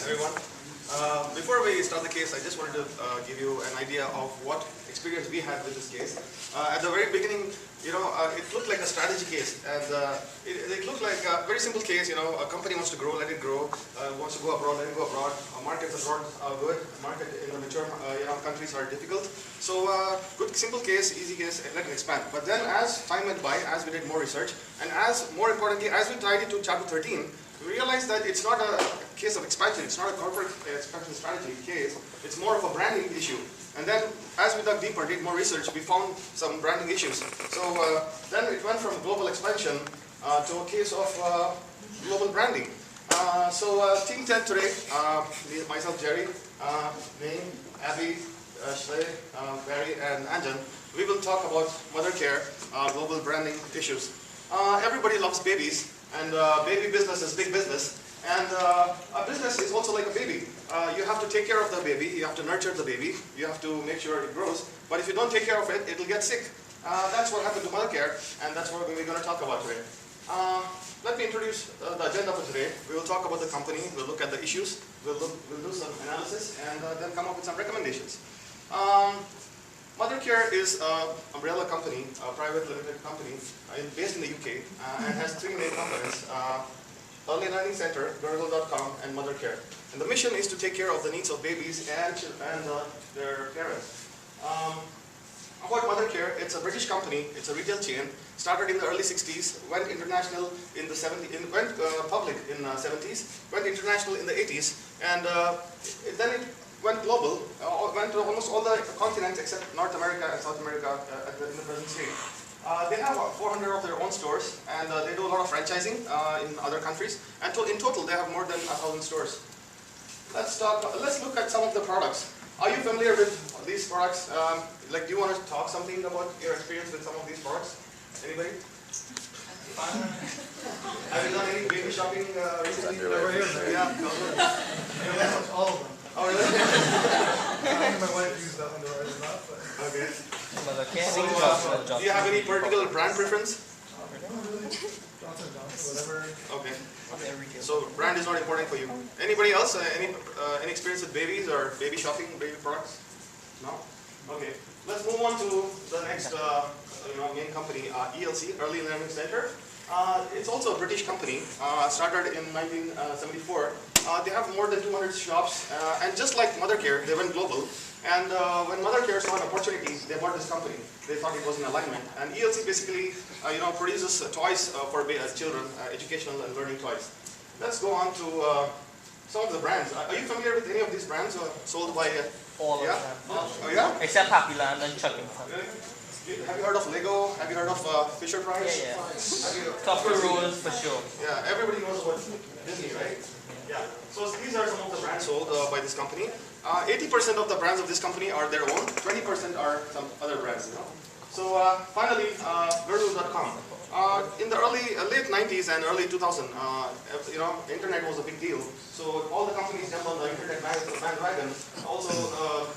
everyone. Before we start the case, I just wanted to give you an idea of what experience we had with this case. At the very beginning, it looked like a strategy case, and it looked like a very simple case. A company wants to grow, let it grow. Wants to go abroad, let it go abroad. Markets abroad are good. Market in the mature countries are difficult. So good, simple case, easy case, let it expand. But then as time went by, as we did more research, and more importantly, as we tied it to chapter 13, we realized that it's not a case of expansion, it's not a corporate expansion strategy case, it's more of a branding issue. And then, as we dug deeper, did more research, we found some branding issues. So then it went from global expansion to a case of global branding. Team 10 today, myself, Jerry, Naeem, Abby, Shley, Barry, and Anjan, we will talk about Mothercare, global branding issues. Everybody loves babies. And baby business is big business, and a business is also like a baby. You have to take care of the baby, you have to nurture the baby, you have to make sure it grows, but if you don't take care of it, it'll get sick. That's what happened to Mothercare, and that's what we're going to talk about today. Let me introduce the agenda for today. We will talk about the company, we'll look at the issues, we'll do some analysis, and then come up with some recommendations. Mothercare is an umbrella company, a private limited company based in the UK and has three main components, Early Learning Center, Gurgle.com, and Mothercare. And the mission is to take care of the needs of babies and their parents. About Mothercare, it's a British company, it's a retail chain, started in the early 60s, went international in the 70s, went public in the 70s, went international in the 80s, and then it went global, went to almost all the continents except North America and South America in the present state. They have 400 of their own stores, and they do a lot of franchising in other countries. And in total, they have more than 1,000 stores. Let's look at some of the products. Are you familiar with these products? Do you want to talk something about your experience with some of these products? Anybody? Have you done any baby shopping recently? Yeah, all of them. Oh, really? I think my wife used that one to write enough. Okay. So, do you have any particular brand preference? Really? Johnson & Johnson, whatever. Okay. So brand is not important for you. Anybody else? Any experience with babies or baby shopping, baby products? No? Okay. Let's move on to the next main company, ELC, Early Learning Center. It's also a British company, started in 1974. They have more than 200 shops, and just like Mothercare, they went global. And when Mothercare saw an opportunity, they bought this company. They thought it was in alignment. And ELC basically, produces toys for children, educational and learning toys. Let's go on to some of the brands. Are you familiar with any of these brands sold by? All yeah? of them. Oh yeah. Except Happy Land and Chucking. Really? Have you heard of Lego? Have you heard of Fisher Price? Yeah. Tougher Rolls for sure. Yeah, everybody knows about Disney, right? Yeah. So these are some of the brands sold by this company. 80% of the brands of this company are their own. 20% are some other brands. So finally, Gurgle.com. In the late 90s and early 2000, internet was a big deal. So all the companies jumped on the internet bandwagon. Also,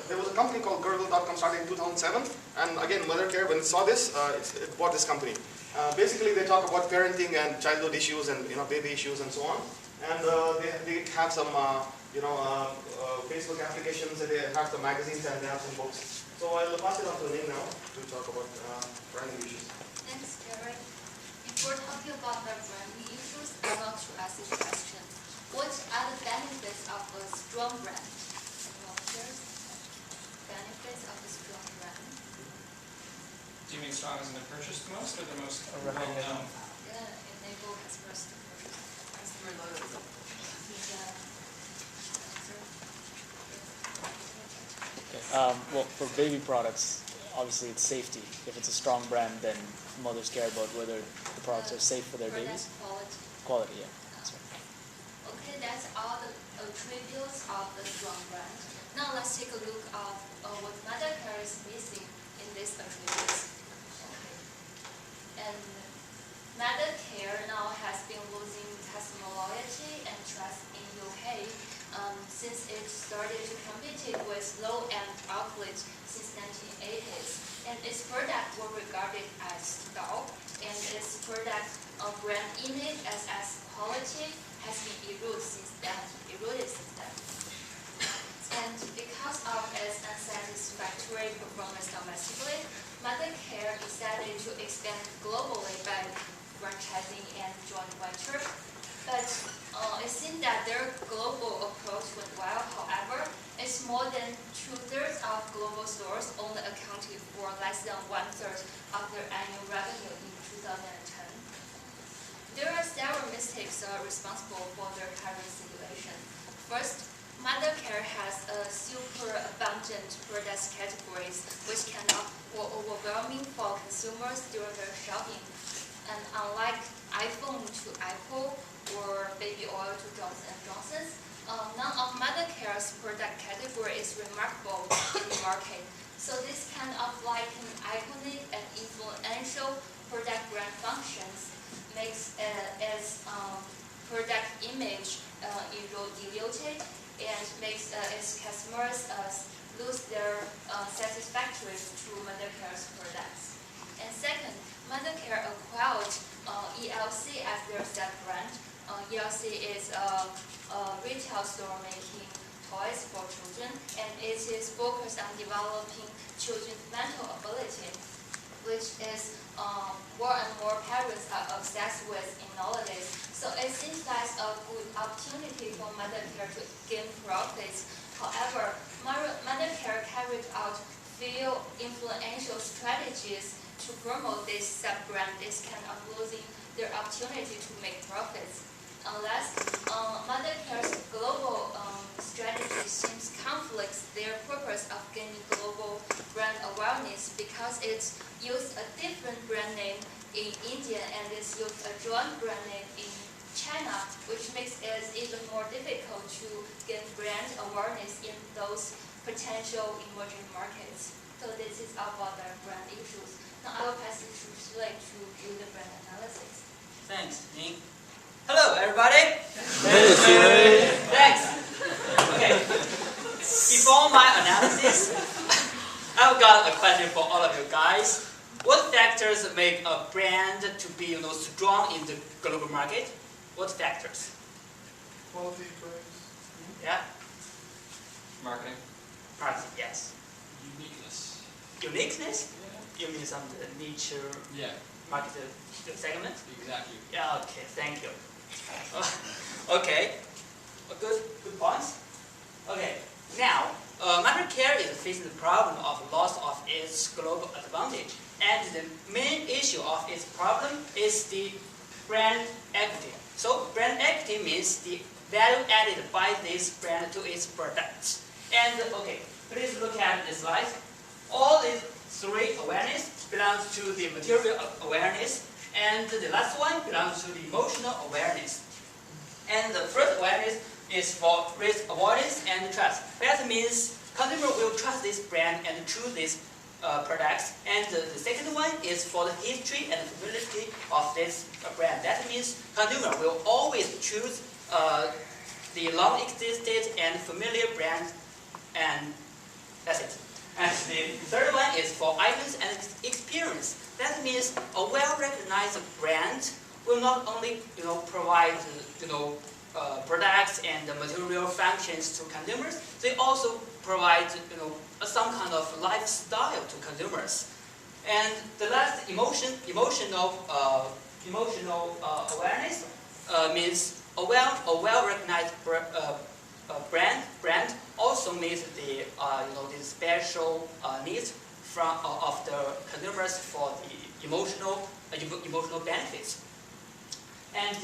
there was a company called Gurgle.com started in 2007. And again, Mothercare, when it saw this, it bought this company. Basically, they talk about parenting and childhood issues and baby issues and so on. And they have some Facebook applications. And they have some magazines and they have some books. So I'll pass it on to Naeem now to talk about branding issues. Thanks, Jared. Before talking about the branding issues, I want to ask you a question. What are the benefits of a strong brand? Anyone shares benefits of a strong brand? Do you mean strong as in the purchased most or the most Recommended. Yeah, enable customers to purchase. Customer loyalty. Well, for baby products, obviously it's safety. If it's a strong brand, then mothers care about whether the products are safe for their babies. Quality. Quality, yeah. That's right. Okay, that's all the attributes of the strong brand. Now let's take a look at what Mothercare is missing in these attributes. Okay. And Mothercare now has been losing customer loyalty and trust in UK since it started to compete with low-end outlets since 1980s. And its products were regarded as dull, and its product brand image as quality has been eroded since then. franchising and joint venture. But it seems that their global approach went well. However, it's more than 2/3 of global stores only accounted for less than 1/3 of their annual revenue in 2010. There are several mistakes responsible for their current situation. First, Mothercare has a super abundant product categories which can be overwhelming for consumers during their shopping. And unlike iPhone to Apple or baby oil to Johnson & Johnson's, none of Mothercare's product category is remarkable in the market. So this kind of like an iconic and influential product brand functions makes its product image diluted and makes its customers lose their satisfactory to Mothercare's products. And second, Mothercare acquired ELC as their sub-brand. ELC is a retail store making toys for children, and it is focused on developing children's mental ability, which is more and more parents are obsessed with in nowadays. So it seems like a good opportunity for Mothercare to gain profits. However, Mothercare carried out few influential strategies to promote this sub-brand. Is kind of losing their opportunity to make profits. Unless Mothercare's global strategy seems conflicts their purpose of gaining global brand awareness because it's used a different brand name in India and it's used a joint brand name in China, which makes it even more difficult to gain brand awareness in those potential emerging markets. So this is about the brand issues. Now I will pass it to Shui to do the brand analysis. Thanks, Ning. Hello, everybody. Thanks. Okay. Before my analysis, I've got a question for all of you guys. What factors make a brand to be, strong in the global market? What factors? Quality, price. Yeah. Marketing. Marketing, yes. Uniqueness. Uniqueness? You mean some niche Yeah, market segment? exactly. Yeah. Okay. Thank you. Okay. Good points. Okay. Now, Mothercare is facing the problem of loss of its global advantage, and the main issue of its problem is the brand equity. So, brand equity means the value added by this brand to its products. And okay, please look at this slide. All these three awareness belongs to the material awareness, and the last one belongs to the emotional awareness. And the first awareness is for risk avoidance and trust. That means consumer will trust this brand and choose these products. And the second one is for the history and familiarity of this brand. That means consumer will always choose the long existed and familiar brand, and that's it. And the third one is for items and experience. That means a well-recognized brand will not only provide products and material functions to consumers. They also provide some kind of lifestyle to consumers. And the last emotional awareness means a well-recognized brand also meets the the special needs of the consumers for the emotional benefits. And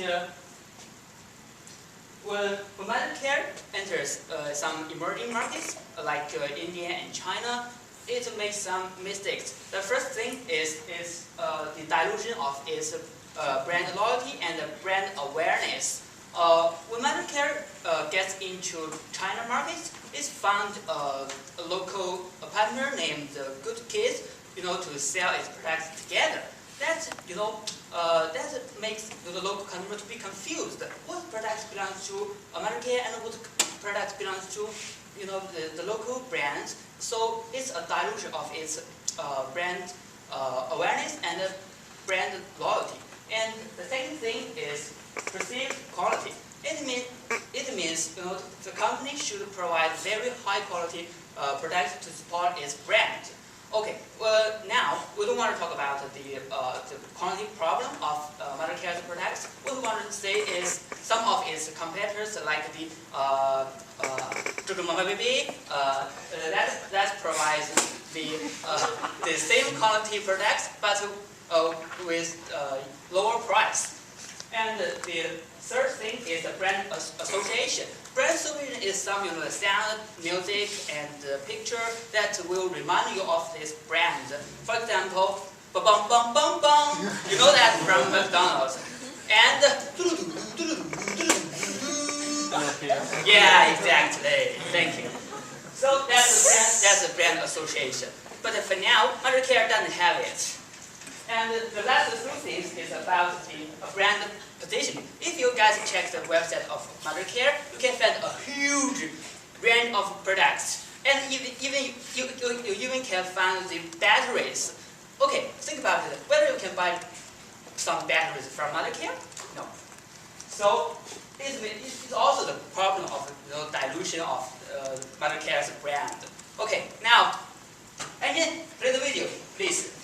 when Mothercare enters some emerging markets like India and China, it makes some mistakes. The first thing is the dilution of its brand loyalty and brand awareness. When Mothercare gets into China markets, it's found a local partner named Good Kids, to sell its products together. That makes the local consumer to be confused. What products belongs to Mothercare and what products belongs to the local brands? So it's a dilution of its brand awareness and brand loyalty. And the second thing is perceived quality. It means the company should provide very high quality products to support its brand. Okay, well, now we don't want to talk about the quality problem of Mothercare's products. What we want to say is some of its competitors, like the Mama Baby, that provides the same quality products, but with lower price. And the third thing is the brand association. Brand association is some sound, music, and picture that will remind you of this brand. For example, bum bum bum bum bum. You know that from McDonald's. And yeah, exactly. Thank you. So that's a brand association. But for now, Mothercare doesn't have it. And the last three things is about the brand positioning. If you guys check the website of Mothercare, you can find a huge range of products. And even you even can find the batteries. Okay, think about it. Whether you can buy some batteries from Mothercare? No. So it's also the problem of dilution of Mothercare's brand. Okay, now, again, play the video, please.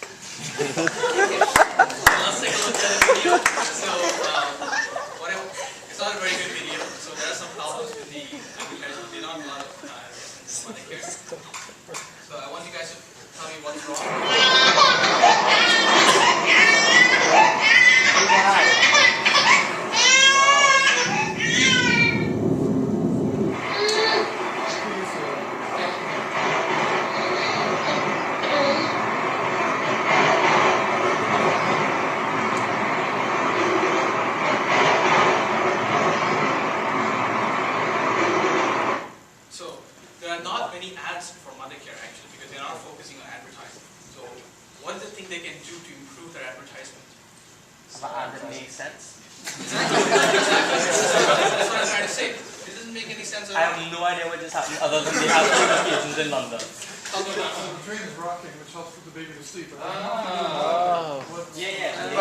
Let's take a look at the video. So, it's not a very good video. So there are some problems with the advertisement. There are not a lot of Mothercare. So I want you guys to tell me what's wrong. They can do to improve their advertisement. Have an ad that makes sense? That's what I'm trying to say. It doesn't make any sense at I all. have no idea what just happened other than they have two locations in London. I'll go down. The train is rocking, which helps put the baby to sleep. But Oh. Yeah. I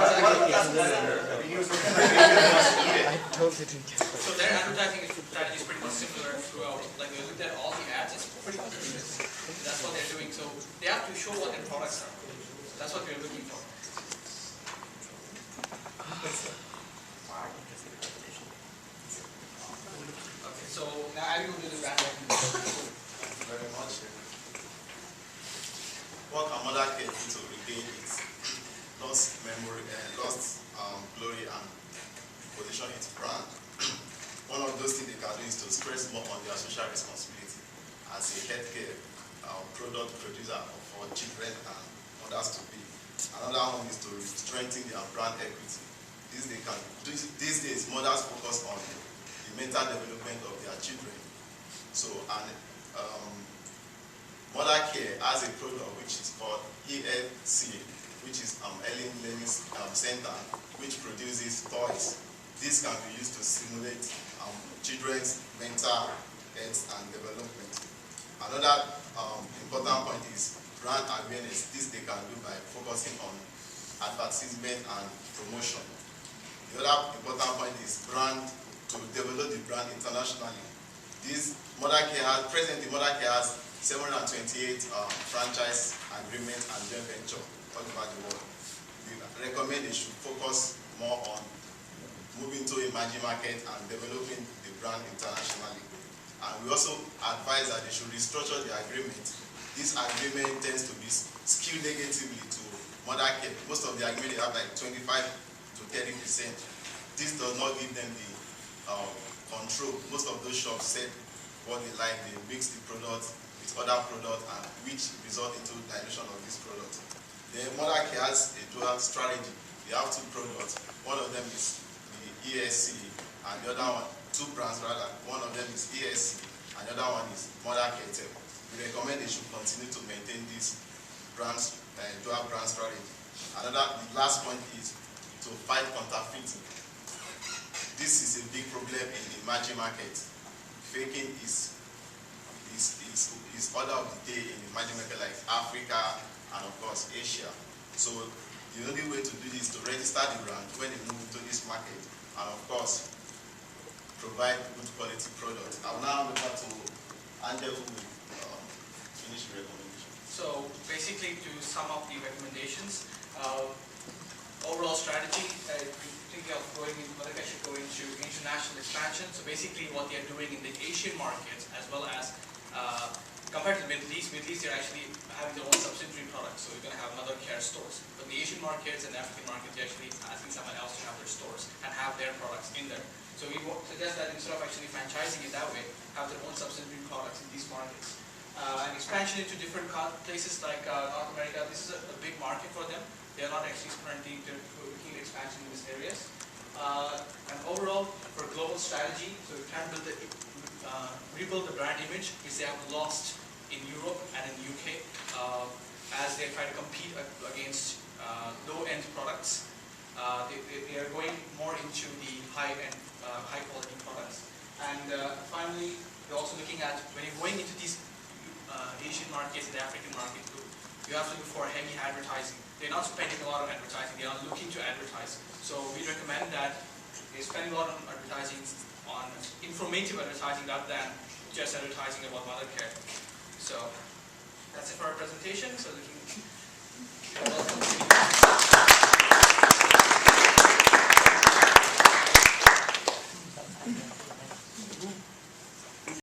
totally didn't get that. So their advertising strategy is pretty much similar throughout. Like we looked at all the ads, it's pretty much the same. That's what they're doing. So they have to show what their products are. That's what we're looking for. Okay, so now I will do the back. Thank you very much. What can Mothercare do to regain its lost memory and lost glory and position its brand? One of those things they can do is to stress more on their social responsibility as a healthcare product producer for children and others to be. Another one is to strengthen their brand equity. These days, mothers focus on the mental development of their children. So, Mothercare has a product which is called ELC, which is Early Learning Center, which produces toys. This can be used to stimulate children's mental health and development. Another important point is brand awareness. This they can do by focusing on advertisement and promotion. The other important point is to develop the brand internationally. Presently Mothercare has 728 franchise agreements and joint venture all over the world. We recommend they should focus more on moving to emerging market and developing the brand internationally. And we also advise that they should restructure the agreement. This agreement tends to be skewed negatively to Mothercare. Most of the agreement they have like 25 to 30%. This does not give them the control. Most of those shops said what they like, they mix the product with other products, and which result into dilution of this product. Then Mothercare has a dual strategy. They have two products. One of them is the ESC, and the other one, two brands rather. One of them is ESC, and the other one is Mothercare. We recommend they should continue to maintain this brands, dual brand strategy. The last point is to fight counterfeiting. This is a big problem in the emerging market. Faking is order of the day in the emerging market like Africa and of course Asia. So the only way to do this is to register the brand when they move into this market and of course provide good quality products. I will now hand over to Angel who will finish the recommendation. So basically basically to sum up the recommendations, overall strategy, thinking of going in, Mothercare should go into international expansion. So basically what they are doing in the Asian markets as well as compared to the Middle East, they're actually having their own subsidiary products. So you're going to have Mothercare stores. But the Asian markets and the African markets, they're actually asking someone else to have their stores and have their products in there. So we suggest that instead of actually franchising it that way, have their own subsidiary products in these markets. And expansion into different places like North America, this is a big market for them. They are not actually currently looking at expansion in these areas. And overall, for global strategy, so we can rebuild the brand image, which they have lost in Europe and in the UK as they try to compete against low-end products. They are going more into the high-end, high-quality products. And finally, we're also looking at when you're going into these Asian markets and the African market too, you have to look for heavy advertising. They're not spending a lot on advertising, they are looking to advertise. So we recommend that they spend a lot on advertising, on informative advertising rather than just advertising about Mothercare. So that's it for our presentation. So looking